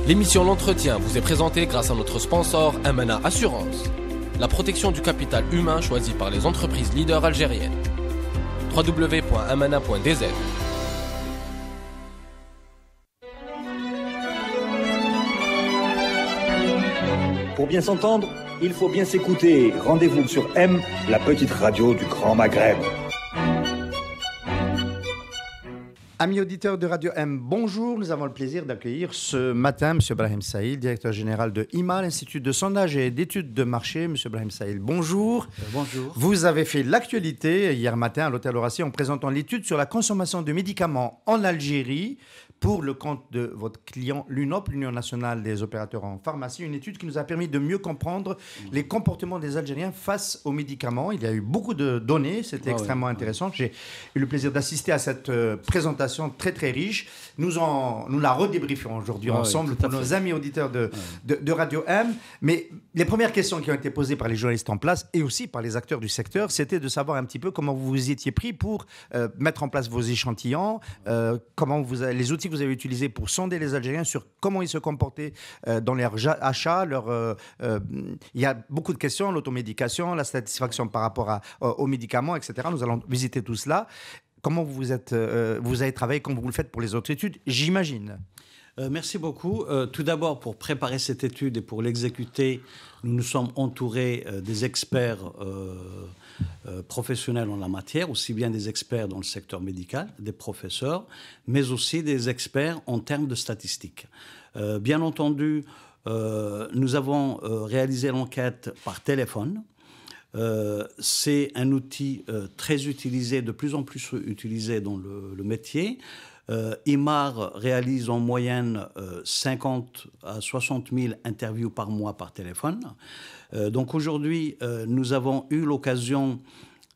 L'émission L'Entretien vous est présentée grâce à notre sponsor Amana Assurance. La protection du capital humain choisie par les entreprises leaders algériennes. www.amana.dz. Pour bien s'entendre, il faut bien s'écouter. Rendez-vous sur M, la petite radio du Grand Maghreb. Amis auditeurs de Radio M, bonjour. Nous avons le plaisir d'accueillir ce matin M. Brahim Saïl, directeur général de IMA, l'Institut de sondage et d'études de marché. M. Brahim Saïl, bonjour. Bonjour. Vous avez fait l'actualité hier matin à l'hôtel Horacier en présentant l'étude sur la consommation de médicaments en Algérie pour le compte de votre client l'UNOP, l'Union nationale des opérateurs en pharmacie. Une étude qui nous a permis de mieux comprendre les comportements des Algériens face aux médicaments. Il y a eu beaucoup de données, c'était extrêmement intéressant. J'ai eu le plaisir d'assister à cette présentation très très riche. Nous la redébriefons aujourd'hui ensemble pour nos amis auditeurs de Radio M. Mais les premières questions qui ont été posées par les journalistes en place et aussi par les acteurs du secteur, c'était de savoir un petit peu comment vous vous étiez pris pour mettre en place vos échantillons, les outils que vous avez utilisés pour sonder les Algériens sur comment ils se comportaient dans leurs achats. Il y a beaucoup de questions, l'automédication, la satisfaction par rapport aux médicaments, etc. Nous allons visiter tout cela. Comment vous avez travaillé, comme vous le faites pour les autres études, j'imagine. Merci beaucoup. Tout d'abord, pour préparer cette étude et pour l'exécuter, nous nous sommes entourés des experts professionnels en la matière, aussi bien des experts dans le secteur médical, des professeurs, mais aussi des experts en termes de statistiques. Bien entendu, nous avons réalisé l'enquête par téléphone. C'est un outil très utilisé, de plus en plus utilisé dans le métier. IMAR réalise en moyenne 50 à 60 000 interviews par mois par téléphone. Donc aujourd'hui, nous avons eu l'occasion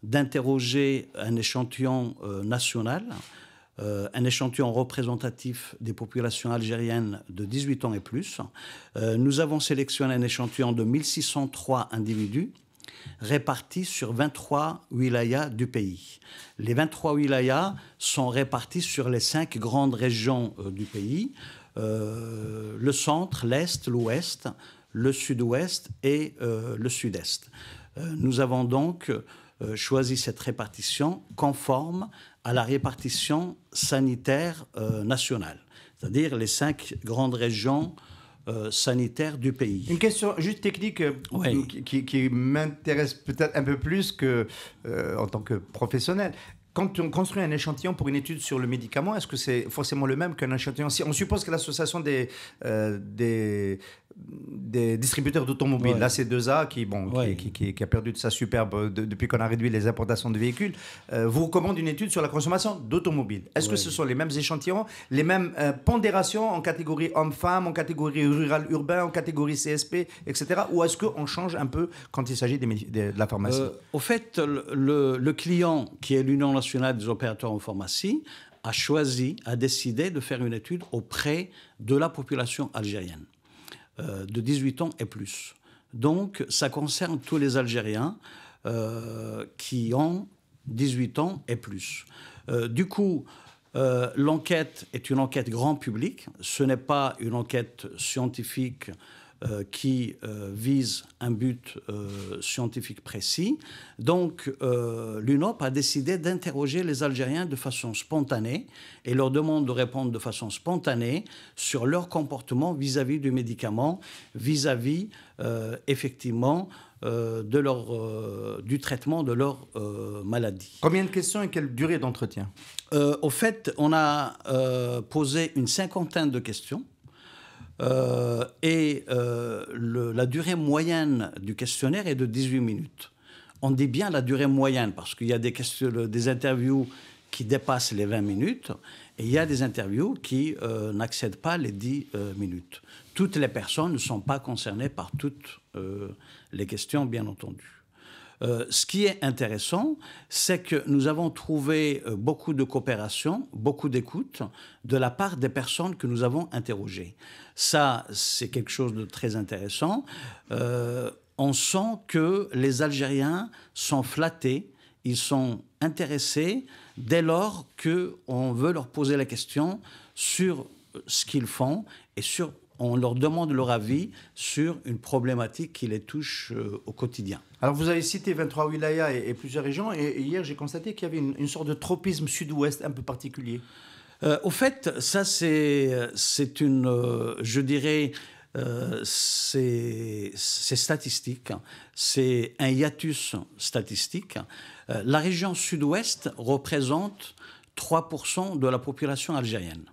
d'interroger un échantillon national, un échantillon représentatif des populations algériennes de 18 ans et plus. Nous avons sélectionné un échantillon de 1603 individus répartis sur 23 wilayas du pays. Les 23 wilayas sont répartis sur les 5 grandes régions du pays, le centre, l'est, l'ouest, le sud-ouest et le sud-est. Nous avons donc choisi cette répartition conforme à la répartition sanitaire nationale, c'est-à-dire les 5 grandes régions sanitaire du pays. Une question juste technique qui m'intéresse peut-être un peu plus en tant que professionnel. Quand on construit un échantillon pour une étude sur le médicament, est-ce que c'est forcément le même qu'un échantillon? Si on suppose que l'association des distributeurs d'automobiles, la C2A, qui a perdu de sa superbe depuis qu'on a réduit les importations de véhicules, vous recommande une étude sur la consommation d'automobiles. Est-ce que ce sont les mêmes échantillons, les mêmes pondérations en catégorie homme-femme, en catégorie rural-urbain, en catégorie CSP, etc. Ou est-ce qu'on change un peu quand il s'agit de la pharmacie? Au fait, le client, qui est l'Union nationale des opérateurs en pharmacie, a décidé de faire une étude auprès de la population algérienne de 18 ans et plus. Donc, ça concerne tous les Algériens qui ont 18 ans et plus. Du coup, l'enquête est une enquête grand public. Ce n'est pas une enquête scientifique qui vise un but scientifique précis. Donc, l'UNOP a décidé d'interroger les Algériens de façon spontanée et leur demande de répondre de façon spontanée sur leur comportement vis-à-vis du médicament, vis-à-vis, effectivement, du traitement de leur maladie. Combien de questions et quelle durée d'entretien? Au fait, on a posé une 50aine de questions. La durée moyenne du questionnaire est de 18 minutes. On dit bien la durée moyenne parce qu'il y a des interviews qui dépassent les 20 minutes et il y a des interviews qui n'accèdent pas les 10 minutes. Toutes les personnes ne sont pas concernées par toutes les questions, bien entendu. Ce qui est intéressant, c'est que nous avons trouvé beaucoup de coopération, beaucoup d'écoute de la part des personnes que nous avons interrogées. Ça, c'est quelque chose de très intéressant. On sent que les Algériens sont flattés, ils sont intéressés dès lors qu'on veut leur poser la question sur ce qu'ils font et sur on leur demande leur avis sur une problématique qui les touche au quotidien. Alors, vous avez cité 23 wilayas et plusieurs régions, et hier, j'ai constaté qu'il y avait une sorte de tropisme sud-ouest un peu particulier. Au fait, ça, c'est une, je dirais, c'est statistique, c'est un hiatus statistique. La région sud-ouest représente 3% de la population algérienne.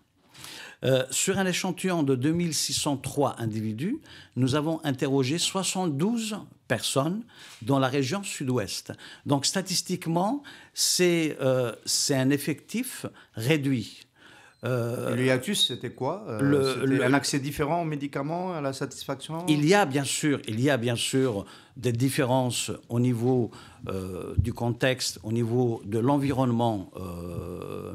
Sur un échantillon de 2603 individus, nous avons interrogé 72 personnes dans la région sud-ouest. Donc statistiquement, c'est un effectif réduit. Et le hiatus, c'était quoi? C'était un accès différent aux médicaments, à la satisfaction? Il y a bien sûr des différences au niveau du contexte, au niveau de l'environnement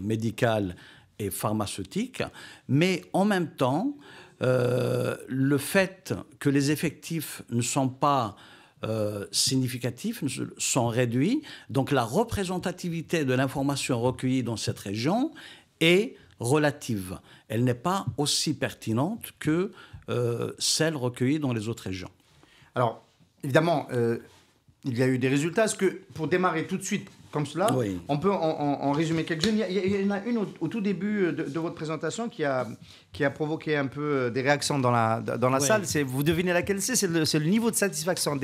médical et pharmaceutique, mais en même temps, le fait que les effectifs ne sont pas significatifs, sont réduits, donc la représentativité de l'information recueillie dans cette région est relative. Elle n'est pas aussi pertinente que celle recueillie dans les autres régions. Alors, évidemment, il y a eu des résultats. Est-ce que, pour démarrer tout de suite comme cela, oui, on peut en résumer quelques-unes? Il y en a une au tout début de votre présentation qui a provoqué un peu des réactions dans la oui, salle. Vous devinez laquelle c'est? C'est le niveau de satisfaction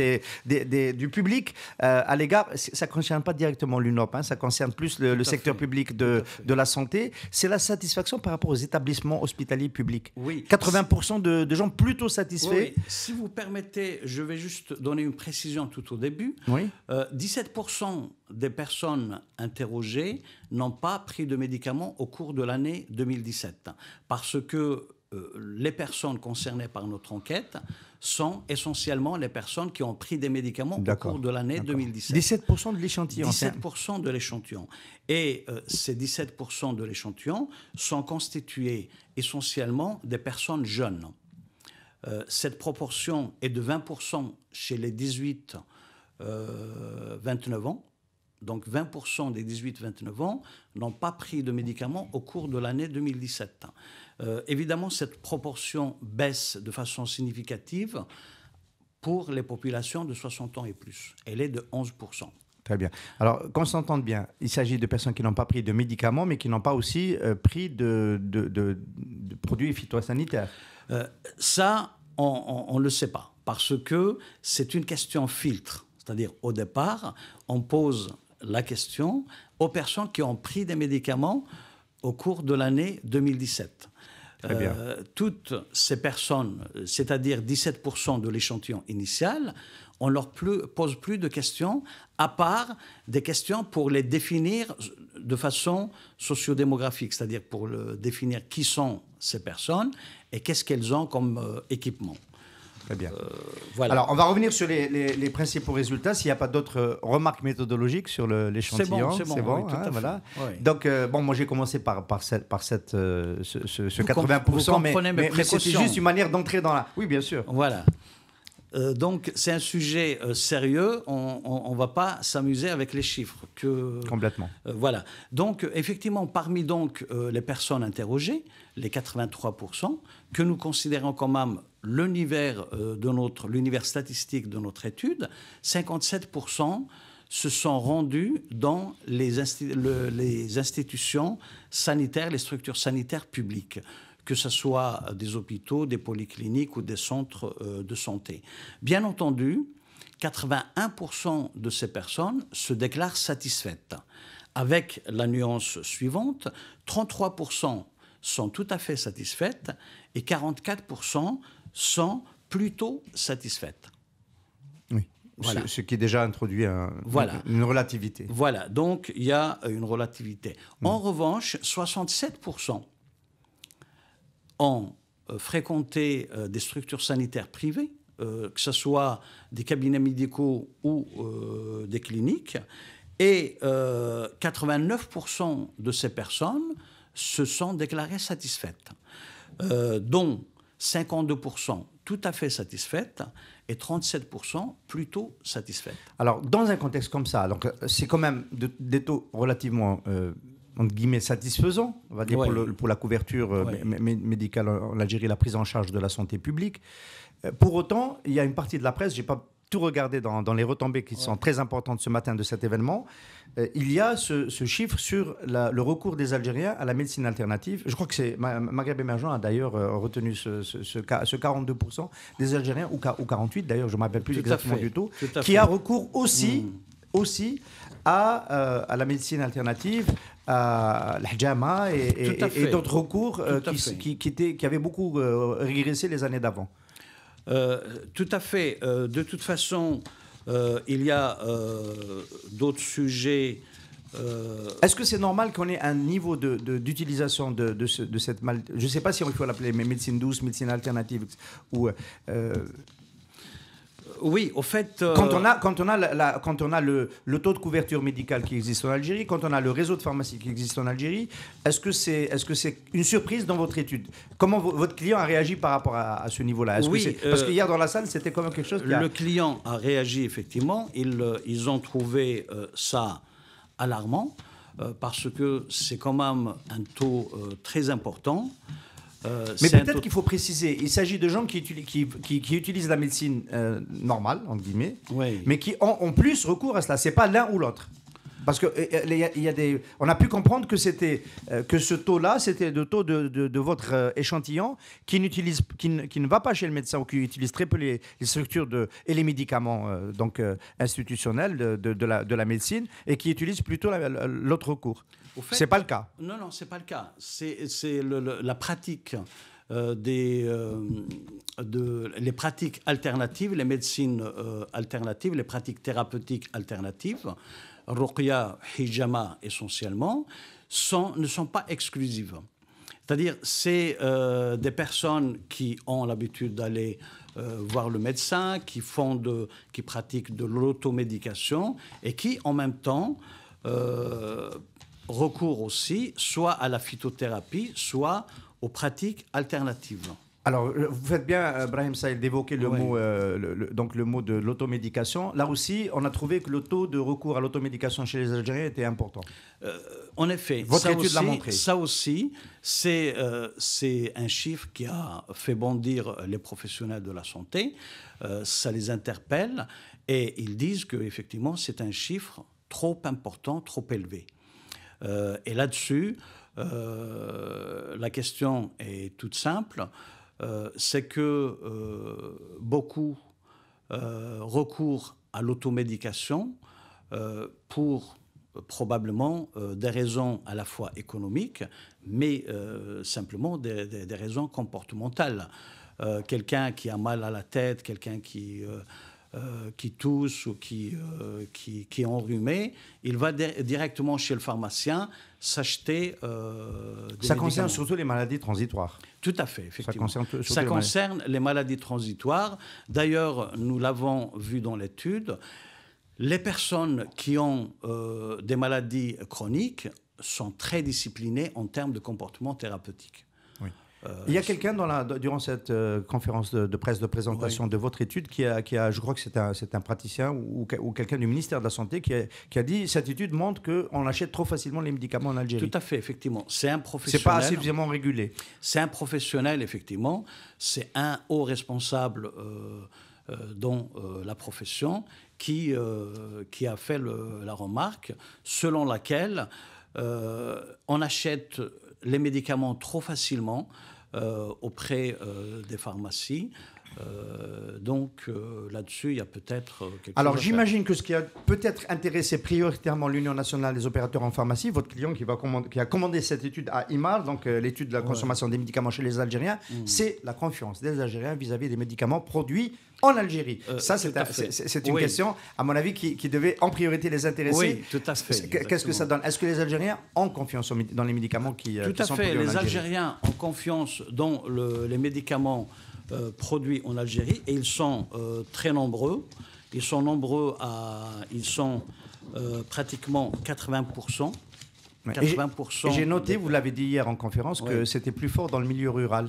du public à l'égard. Ça ne concerne pas directement l'UNOP, hein, ça concerne plus le secteur public de la santé. C'est la satisfaction par rapport aux établissements hospitaliers publics. Oui. 80% de gens plutôt satisfaits. Oui. Si vous permettez, je vais juste donner une précision tout au début. Oui. 17% des personnes interrogées n'ont pas pris de médicaments au cours de l'année 2017, parce que les personnes concernées par notre enquête sont essentiellement les personnes qui ont pris des médicaments au cours de l'année 2017. 17% de l'échantillon. 17% de l'échantillon. Et ces 17% de l'échantillon sont constitués essentiellement des personnes jeunes. Cette proportion est de 20% chez les 18-29 ans. Donc 20% des 18-29 ans n'ont pas pris de médicaments au cours de l'année 2017. Évidemment, cette proportion baisse de façon significative pour les populations de 60 ans et plus. Elle est de 11%. Très bien. Alors, qu'on s'entende bien, il s'agit de personnes qui n'ont pas pris de médicaments, mais qui n'ont pas aussi pris de produits phytosanitaires. Ça, on ne le sait pas, parce que c'est une question filtre. C'est-à-dire, au départ, on pose la question aux personnes qui ont pris des médicaments au cours de l'année 2017. Toutes ces personnes, c'est-à-dire 17% de l'échantillon initial, on ne leur pose plus de questions, à part des questions pour les définir de façon sociodémographique, c'est-à-dire pour définir qui sont ces personnes et qu'est-ce qu'elles ont comme équipement. Très bien. Voilà. Alors, on va revenir sur les principaux résultats. S'il n'y a pas d'autres remarques méthodologiques sur l'échantillon, c'est bon, oui, hein, voilà. Oui. Donc, moi, j'ai commencé par ce 80%, mais c'était juste une manière d'entrer dans la... Oui, bien sûr. Voilà. Donc, c'est un sujet sérieux. On ne va pas s'amuser avec les chiffres. Complètement. Voilà. Donc, effectivement, parmi les personnes interrogées, les 83%, que nous considérons quand même l'univers statistique de notre étude, 57% se sont rendus dans les institutions sanitaires, les structures sanitaires publiques, que ce soit des hôpitaux, des polycliniques ou des centres de santé. Bien entendu, 81% de ces personnes se déclarent satisfaites, avec la nuance suivante, 33% sont tout à fait satisfaites et 44% sont plutôt satisfaites. Oui, voilà. Ce qui est déjà introduit une relativité. Voilà, donc il y a une relativité. En revanche, 67% ont fréquenté des structures sanitaires privées, que ce soit des cabinets médicaux ou des cliniques, et 89% de ces personnes se sont déclarées satisfaites, dont 52% tout à fait satisfaites et 37% plutôt satisfaites. Alors, dans un contexte comme ça, donc c'est quand même des taux relativement entre guillemets, satisfaisant, on va dire, Ouais. pour la couverture Ouais. médicale en Algérie, la prise en charge de la santé publique. Pour autant, il y a une partie de la presse, je n'ai pas tout regardé dans les retombées qui sont très importantes ce matin de cet événement. Il y a ce chiffre sur le recours des Algériens à la médecine alternative. Je crois que c'est Maghreb Émergent a d'ailleurs retenu ce 42% des Algériens, ou 48% d'ailleurs, je ne me rappelle plus Tout à exactement fait. du tout, Tout à qui fait. a recours aussi à la médecine alternative, à l'hijama Tout à et fait. d'autres recours Tout à fait. qui avaient beaucoup régressé les années d'avant. Tout à fait. De toute façon, il y a d'autres sujets. Est-ce que c'est normal qu'on ait un niveau d'utilisation de cette je ne sais pas si on peut l'appeler médecine douce, médecine alternative, ou Oui, au fait. quand on a le taux de couverture médicale qui existe en Algérie, quand on a le réseau de pharmacie qui existe en Algérie, est-ce que c'est une surprise dans votre étude? Comment votre client a réagi par rapport à ce niveau-là? Oui, parce que hier dans la salle, c'était quand même quelque chose qui Le client a réagi effectivement. Ils ont trouvé ça alarmant parce que c'est quand même un taux très important. Mais peut-être qu'il faut préciser, il s'agit de gens qui utilisent la médecine normale, entre guillemets, Oui. mais qui ont en plus recours à cela. C'est pas l'un ou l'autre. Parce que on a pu comprendre que que ce taux-là, c'était le taux de votre échantillon qui ne va pas chez le médecin ou qui utilise très peu les structures et les médicaments institutionnels de la médecine et qui utilise plutôt l'autre recours. Au fait, C'est pas le cas. Non, c'est pas le cas. C'est la pratique les pratiques alternatives, les médecines alternatives, les pratiques thérapeutiques alternatives, ruqya, hijama essentiellement, ne sont pas exclusives. C'est-à-dire, c'est des personnes qui ont l'habitude d'aller voir le médecin, qui pratiquent de l'automédication et qui, en même temps, recours aussi soit à la phytothérapie, soit aux pratiques alternatives. Alors, vous faites bien, Brahim Saïd, d'évoquer le mot, donc le mot de l'automédication. Là aussi, on a trouvé que le taux de recours à l'automédication chez les Algériens était important. En effet, votre étude l'a montré. Ça aussi, c'est un chiffre qui a fait bondir les professionnels de la santé. Ça les interpelle et ils disent qu'effectivement, c'est un chiffre trop important, trop élevé. Et là-dessus, la question est toute simple. C'est que beaucoup recourent à l'automédication pour probablement des raisons à la fois économiques, mais simplement des raisons comportementales. Quelqu'un qui a mal à la tête, quelqu'un qui tousse ou qui est enrhumé, il va directement chez le pharmacien s'acheter des Ça concerne médicaments. surtout les maladies transitoires. Tout à fait, effectivement. Ça concerne les maladies transitoires. D'ailleurs, nous l'avons vu dans l'étude, les personnes qui ont des maladies chroniques sont très disciplinées en termes de comportement thérapeutique. Oui. Il y a quelqu'un durant cette conférence de presse de présentation de votre étude qui a, je crois que c'est un praticien ou quelqu'un du ministère de la Santé qui a dit cette étude montre qu'on achète trop facilement les médicaments en Algérie. Tout à fait, effectivement. C'est un professionnel. C'est pas assez suffisamment régulé. C'est un professionnel, effectivement. C'est un haut responsable dans la profession qui a fait la remarque selon laquelle on achète les médicaments trop facilement auprès des pharmacies. Donc là-dessus, il y a peut-être quelque chose à Alors faire. j'imagine que ce qui a peut-être intéressé prioritairement l'Union nationale des opérateurs en pharmacie, votre client qui a commandé cette étude à IMAR, donc l'étude de la consommation des médicaments chez les Algériens, c'est la confiance des Algériens vis-à-vis des médicaments produits en Algérie. Ça, c'est une question, à mon avis, qui devait en priorité les intéresser. Oui, tout à fait. Qu'est-ce que ça donne? Est-ce que les Algériens ont confiance dans les médicaments qui sont produits en Algérie? Tout à fait. Les Algériens ont confiance dans les médicaments produits en Algérie et ils sont très nombreux. Ils sont pratiquement 80%. 80%. Et j'ai noté, vous l'avez dit hier en conférence, que c'était plus fort dans le milieu rural.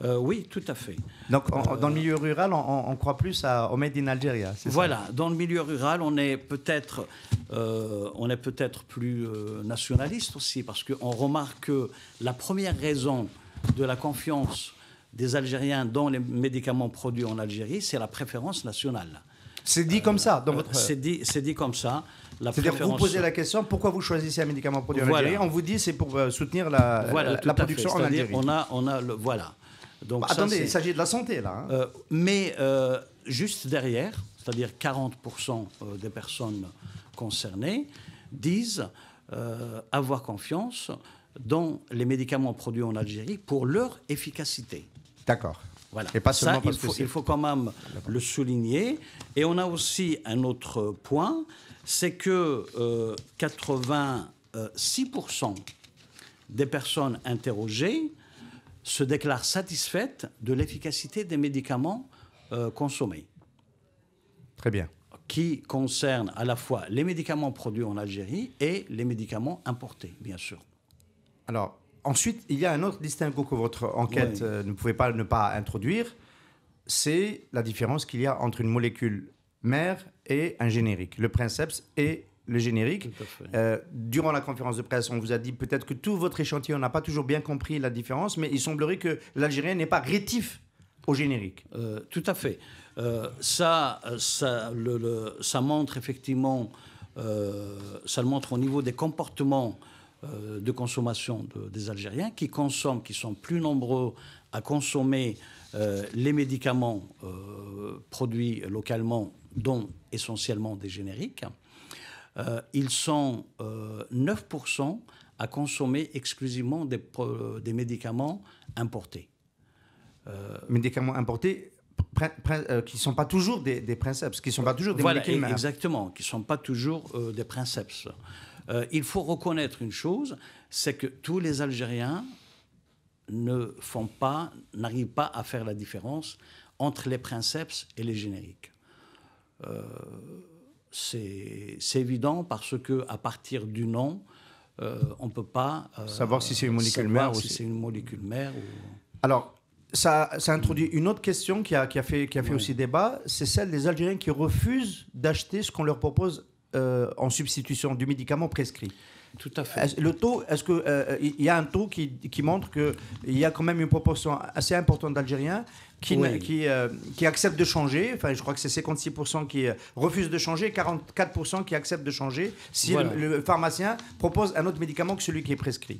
Oui, tout à fait. Donc, dans le milieu rural, on croit plus au Made in Algeria, c'est voilà, ça. Dans le milieu rural, on est peut-être plus nationaliste aussi, parce qu'on remarque que la première raison de la confiance des Algériens dans les médicaments produits en Algérie, c'est la préférence nationale. C'est dit comme ça dans votre... C'est dit comme ça. C'est-à-dire que vous posez la question, pourquoi vous choisissez un médicament produit en Algérie? On vous dit c'est pour soutenir la production en Algérie. Voilà. Donc, attendez, il s'agit de la santé, là. Mais juste derrière, c'est-à-dire 40% des personnes concernées disent avoir confiance dans les médicaments produits en Algérie pour leur efficacité. D'accord. Voilà. Et pas seulement ça, il faut quand même le souligner. Et on a aussi un autre point, c'est que 86% des personnes interrogées se déclarent satisfaites de l'efficacité des médicaments consommés. Très bien. Qui concernent à la fois les médicaments produits en Algérie et les médicaments importés, bien sûr. Alors, ensuite, il y a un autre distinguo que votre enquête ne pouvait pas ne pas introduire, c'est la différence qu'il y a entre une molécule mère et un générique, le princeps et le générique. Durant la conférence de presse, on vous a dit peut-être que tout votre échantillon n'a pas toujours bien compris la différence, mais il semblerait que l'Algérien n'est pas rétif au générique. Tout à fait. Ça montre effectivement, ça le montre au niveau des comportements de consommation des Algériens qui sont plus nombreux à consommer les médicaments produits localement, dont essentiellement des génériques. Ils sont 9% à consommer exclusivement des médicaments importés. Médicaments importés qui ne sont pas toujours des princeps, qui ne sont pas toujours des molécules mères. Exactement, qui ne sont pas toujours des princeps. Il faut reconnaître une chose, c'est que tous les Algériens n'arrivent pas à faire la différence entre les princeps et les génériques. C'est évident parce qu'à partir du nom, on ne peut pas savoir si c'est une molécule mère ou si c'est une molécule mère. Alors, ça introduit une autre question qui a fait aussi débat, c'est celle des Algériens qui refusent d'acheter ce qu'on leur propose en substitution du médicament prescrit. Tout à fait. Le taux, est-ce qu'il y a un taux qui montre qu'il y a quand même une proportion assez importante d'Algériens qui acceptent de changer? Enfin, je crois que c'est 56% qui refusent de changer, 44% qui acceptent de changer si le pharmacien propose un autre médicament que celui qui est prescrit.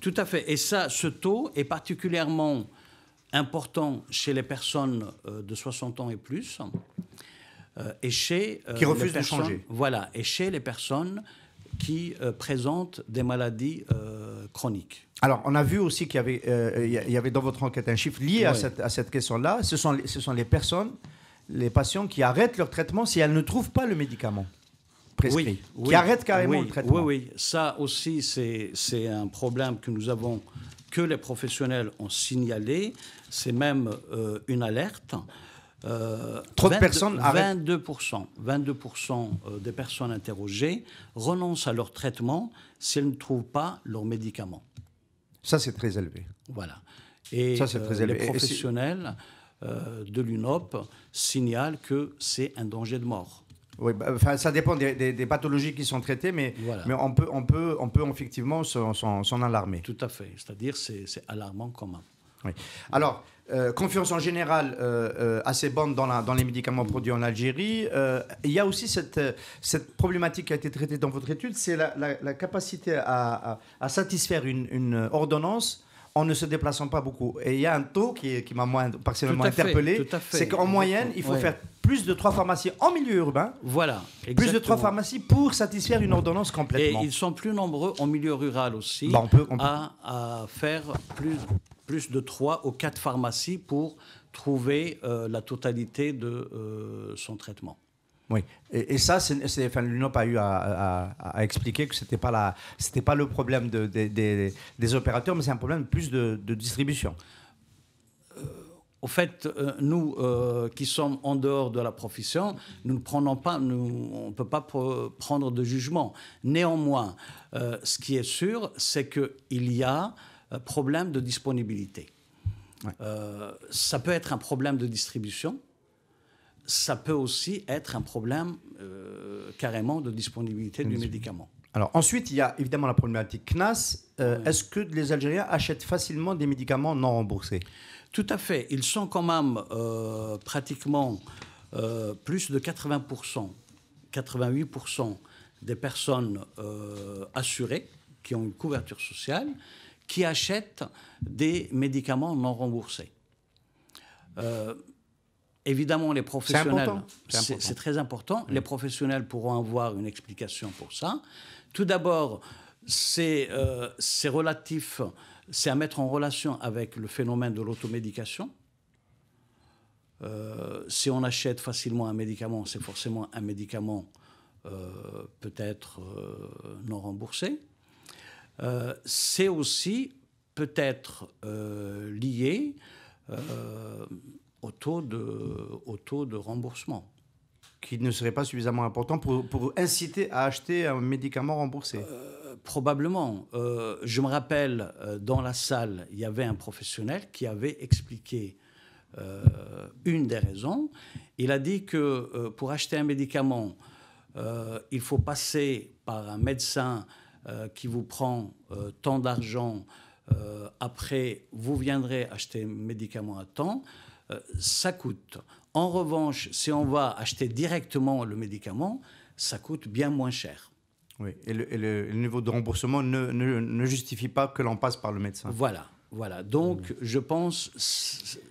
Tout à fait. Et ce taux est particulièrement important chez les personnes de 60 ans et plus. Et chez qui refusent de changer. Voilà, et chez les personnes qui présentent des maladies chroniques. Alors, on a vu aussi qu'il y avait dans votre enquête un chiffre lié à cette question-là. Ce sont les patients qui arrêtent leur traitement si elles ne trouvent pas le médicament prescrit, qui arrêtent carrément le traitement. Oui. Ça aussi, c'est un problème que les professionnels ont signalé. C'est même une alerte. Trop de personnes 22% des personnes interrogées renoncent à leur traitement si elles ne trouvent pas leur médicament. Ça, c'est très élevé. Voilà. Et ça, c'est très élevé. Les professionnels de l'UNOP signalent que c'est un danger de mort. Oui, ça dépend des pathologies qui sont traitées, mais on peut effectivement s'en alarmer. Tout à fait. C'est-à-dire c'est alarmant quand même. Oui. Alors, confiance en général assez bonne dans les médicaments produits en Algérie. Il y a aussi cette problématique qui a été traitée dans votre étude, c'est la capacité à satisfaire une ordonnance en ne se déplaçant pas beaucoup. Et il y a un taux qui m'a personnellement interpellé, c'est qu'en moyenne, il faut faire plus de 3 pharmacies en milieu urbain, voilà, plus de 3 pharmacies pour satisfaire une ordonnance complètement. Et ils sont plus nombreux en milieu rural aussi à faire plus de 3 ou 4 pharmacies pour trouver la totalité de son traitement. Oui, et ça, l'UNOP a eu à expliquer que ce n'était pas le problème des opérateurs, mais c'est un problème plus de distribution. Au fait, nous qui sommes en dehors de la profession, on ne peut pas prendre de jugement. Néanmoins, ce qui est sûr, c'est qu'il y a problème de disponibilité. Ouais. Ça peut être un problème de distribution, ça peut aussi être un problème carrément de disponibilité du médicament. Alors ensuite, il y a évidemment la problématique CNAS. Est-ce que les Algériens achètent facilement des médicaments non remboursés? Tout à fait. Ils sont quand même pratiquement plus de 80%, 88% des personnes assurées qui ont une couverture sociale qui achètent des médicaments non remboursés. Évidemment, les professionnels, c'est très important. Oui. Les professionnels pourront avoir une explication pour ça. Tout d'abord, c'est relatif, c'est à mettre en relation avec le phénomène de l'automédication. Si on achète facilement un médicament, c'est forcément un médicament peut-être non remboursé. C'est aussi peut-être lié au taux de remboursement. Qui ne serait pas suffisamment important pour inciter à acheter un médicament remboursé. Probablement. Je me rappelle, dans la salle, il y avait un professionnel qui avait expliqué une des raisons. Il a dit que pour acheter un médicament, il faut passer par un médecin qui vous prend tant d'argent. Après, vous viendrez acheter un médicament à temps. Ça coûte. En revanche, si on va acheter directement le médicament, ça coûte bien moins cher. Oui, et le niveau de remboursement ne justifie pas que l'on passe par le médecin. Voilà. Donc, je pense que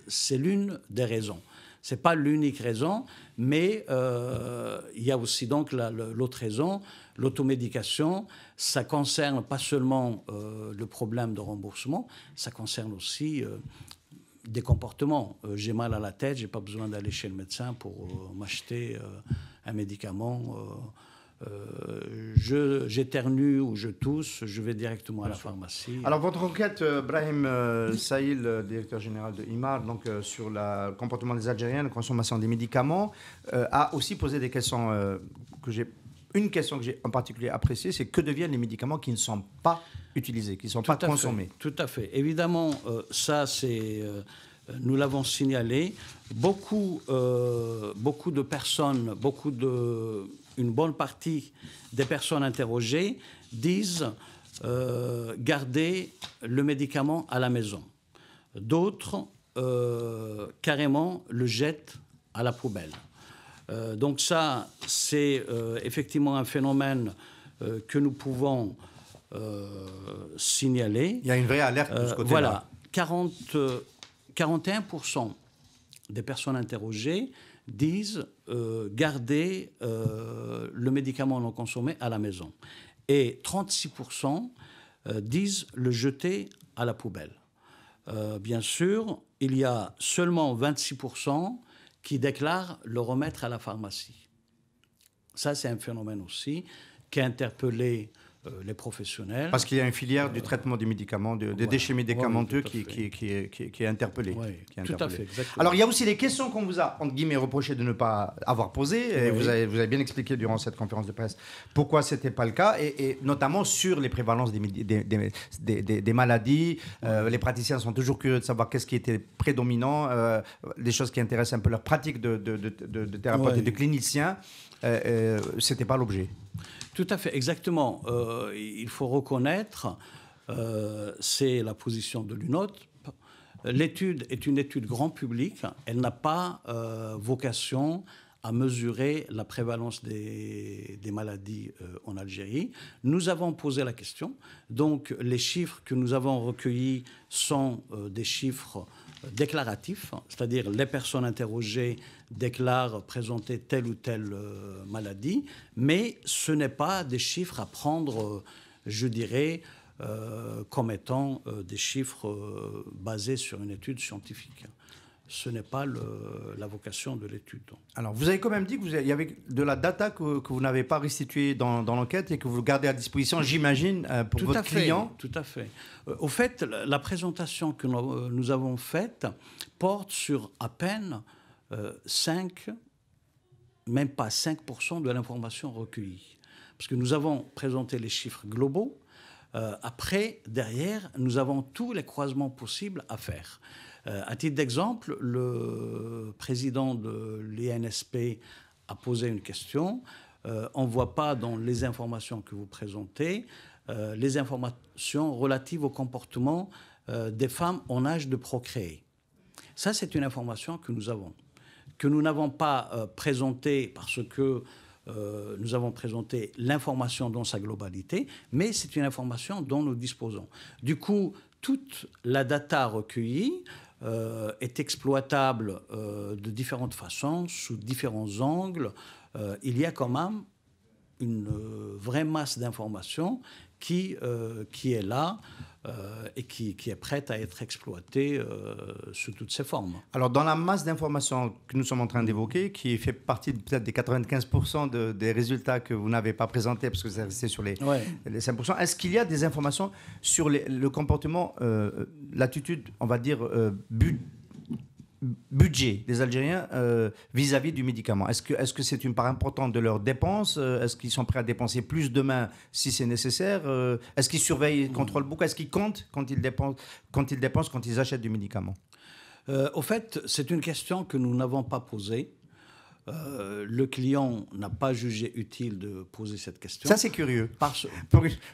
c'est l'une des raisons. Ce n'est pas l'unique raison, mais il y a aussi donc l'autre raison, l'automédication. Ça concerne pas seulement le problème de remboursement, ça concerne aussi des comportements. J'ai mal à la tête, je n'ai pas besoin d'aller chez le médecin pour m'acheter un médicament. J'éternue ou je tousse, je vais directement à la pharmacie. Alors, votre enquête, Brahim Saïl, directeur général de IMAR, donc, sur le comportement des Algériens, la consommation des médicaments, a aussi posé des questions Une question que j'ai en particulier appréciée, c'est que deviennent les médicaments qui ne sont pas utilisés, qui ne sont pas consommés? Tout à fait. Évidemment, ça, nous l'avons signalé. Beaucoup de personnes, une bonne partie des personnes interrogées disent garder le médicament à la maison. D'autres, carrément, le jettent à la poubelle. Donc ça, c'est effectivement un phénomène que nous pouvons signaler. Il y a une vraie alerte de ce côté-là. Voilà, 41% des personnes interrogées disent garder le médicament non consommé à la maison. Et 36% disent le jeter à la poubelle. Bien sûr, il y a seulement 26% qui déclarent le remettre à la pharmacie. Ça, c'est un phénomène aussi qui a interpellé les professionnels. Parce qu'il y a une filière du traitement des médicaments, des déchets médicamenteux qui est interpellée. Oui, tout à fait, exactement. Alors, il y a aussi les questions qu'on vous a, entre guillemets, reproché de ne pas avoir posées. Et vous avez bien expliqué durant cette conférence de presse pourquoi ce n'était pas le cas, et notamment sur les prévalences des maladies. Les praticiens sont toujours curieux de savoir qu'est-ce qui était prédominant, des choses qui intéressent un peu leur pratique de thérapeute et de clinicien. Ce n'était pas l'objet. Tout à fait, exactement. Il faut reconnaître, c'est la position de l'UNOT. L'étude est une étude grand public. Elle n'a pas vocation à mesurer la prévalence des maladies en Algérie. Nous avons posé la question. Donc, les chiffres que nous avons recueillis sont des chiffres déclaratifs, c'est-à-dire les personnes interrogées déclarent présenter telle ou telle maladie, mais ce n'est pas des chiffres à prendre, je dirais, comme étant des chiffres basés sur une étude scientifique. Ce n'est pas la vocation de l'étude. Alors, vous avez quand même dit qu'il y avait de la data que vous n'avez pas restituée dans l'enquête et que vous gardez à disposition, j'imagine, pour votre client. Tout à fait. Au fait, la présentation que nous avons faite porte sur à peine 5%, même pas 5% de l'information recueillie. Parce que nous avons présenté les chiffres globaux. Après, derrière, nous avons tous les croisements possibles à faire. À titre d'exemple, le président de l'INSP a posé une question. On ne voit pas dans les informations que vous présentez les informations relatives au comportement des femmes en âge de procréer. Ça, c'est une information que nous n'avons pas présentée parce que nous avons présenté l'information dans sa globalité, mais c'est une information dont nous disposons. Du coup, toute la data recueillie est exploitable de différentes façons, sous différents angles. Il y a quand même une vraie masse d'informations qui est là et qui est prête à être exploitée sous toutes ses formes. Alors, dans la masse d'informations que nous sommes en train d'évoquer, qui fait partie peut-être des 95% des résultats que vous n'avez pas présentés, parce que c'est resté sur les 5%, est-ce qu'il y a des informations sur le comportement, l'attitude, on va dire, budget des Algériens vis-à-vis du médicament? Est-ce que c'est une part importante de leurs dépenses? Est-ce qu'ils sont prêts à dépenser plus demain si c'est nécessaire? Est-ce qu'ils surveillent, contrôlent beaucoup? Est-ce qu'ils comptent quand ils dépensent, quand ils achètent du médicament? Au fait, c'est une question que nous n'avons pas posée. Le client n'a pas jugé utile de poser cette question. Ça, c'est curieux.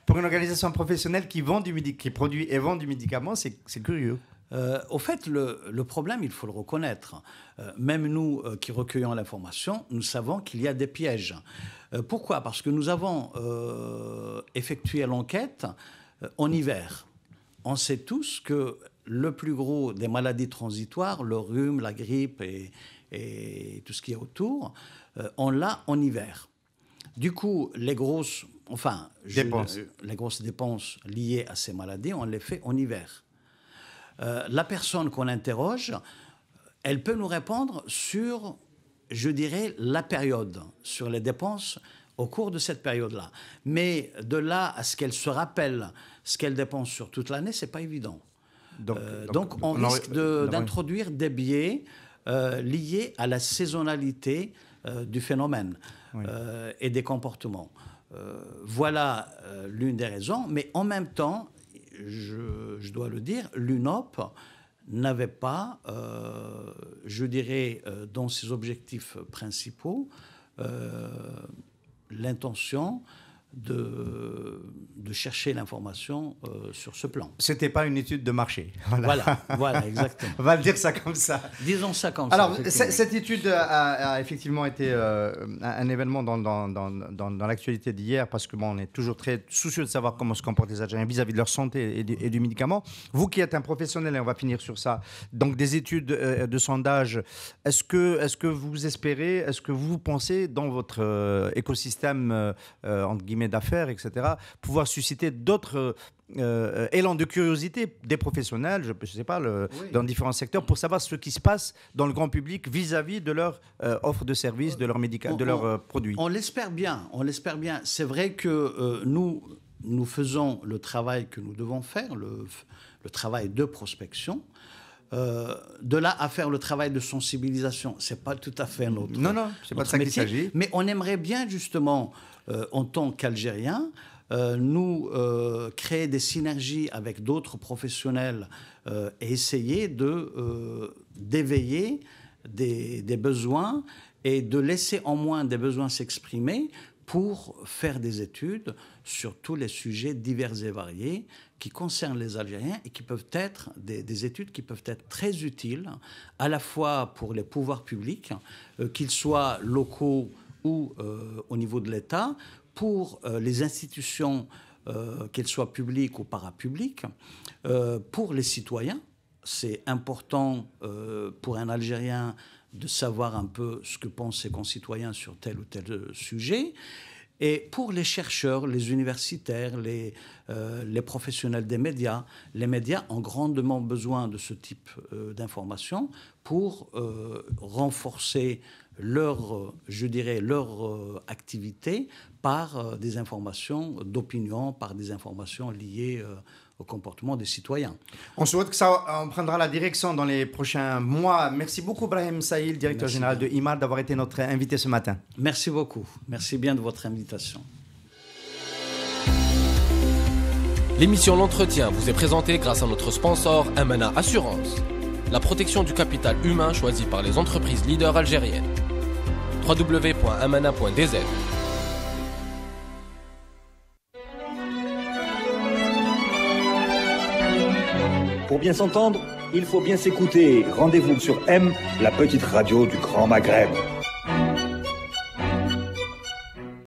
Pour une organisation professionnelle qui produit et vend du médicament, c'est curieux. Au fait, le problème, il faut le reconnaître. Même nous qui recueillons l'information, nous savons qu'il y a des pièges. Pourquoi? Parce que nous avons effectué l'enquête en hiver. On sait tous que le plus gros des maladies transitoires, le rhume, la grippe et tout ce qui est autour, on l'a en hiver. Du coup, les grosses dépenses liées à ces maladies, on les fait en hiver. La personne qu'on interroge, elle peut nous répondre sur, je dirais, la période, sur les dépenses au cours de cette période-là. Mais de là à ce qu'elle se rappelle ce qu'elle dépense sur toute l'année, ce n'est pas évident. Donc on risque d'introduire des biais liés à la saisonnalité du phénomène et des comportements. Voilà l'une des raisons, mais en même temps, je dois le dire, l'UNOP n'avait pas, je dirais, dans ses objectifs principaux, l'intention de chercher l'information sur ce plan. Ce n'était pas une étude de marché. Voilà, exactement. On va le dire ça comme ça. Disons ça comme ça. Alors, ça. Cette étude a effectivement été un événement dans l'actualité d'hier, parce que on est toujours très soucieux de savoir comment se comportent les Algériens vis-à-vis de leur santé et du médicament. Vous qui êtes un professionnel, et on va finir sur ça, donc des études de sondage, est-ce que vous espérez, est-ce que vous pensez dans votre écosystème, entre guillemets, d'affaires, etc., pouvoir susciter d'autres élans de curiosité des professionnels, je ne sais pas, dans différents secteurs, pour savoir ce qui se passe dans le grand public vis-à-vis de leur offre de services, de leurs de leurs produits. On l'espère bien, C'est vrai que nous faisons le travail que nous devons faire, le travail de prospection. De là à faire le travail de sensibilisation, c'est pas tout à fait notre métier. Non, c'est pas de ça qu'il s'agit. Mais on aimerait bien justement, en tant qu'Algériens, nous créer des synergies avec d'autres professionnels et essayer d'éveiller des besoins et de laisser en moins des besoins s'exprimer pour faire des études sur tous les sujets divers et variés qui concernent les Algériens et qui peuvent être des études qui peuvent être très utiles à la fois pour les pouvoirs publics, qu'ils soient locaux ou au niveau de l'État, pour les institutions, qu'elles soient publiques ou parapubliques, pour les citoyens. C'est important pour un Algérien de savoir un peu ce que pensent ses concitoyens sur tel ou tel sujet. Et pour les chercheurs, les universitaires, les professionnels des médias, les médias ont grandement besoin de ce type d'informations pour renforcer leur activité par des informations d'opinion, par des informations liées au comportement des citoyens. On souhaite que ça on prendra la direction dans les prochains mois. Merci beaucoup, Brahim Saïl, directeur général de IMAD, d'avoir été notre invité ce matin. Merci beaucoup. Merci bien de votre invitation. L'émission L'Entretien vous est présentée grâce à notre sponsor Amana Assurance. La protection du capital humain choisie par les entreprises leaders algériennes. www.amana.dz. Pour bien s'entendre, il faut bien s'écouter. Rendez-vous sur M, la petite radio du Grand Maghreb.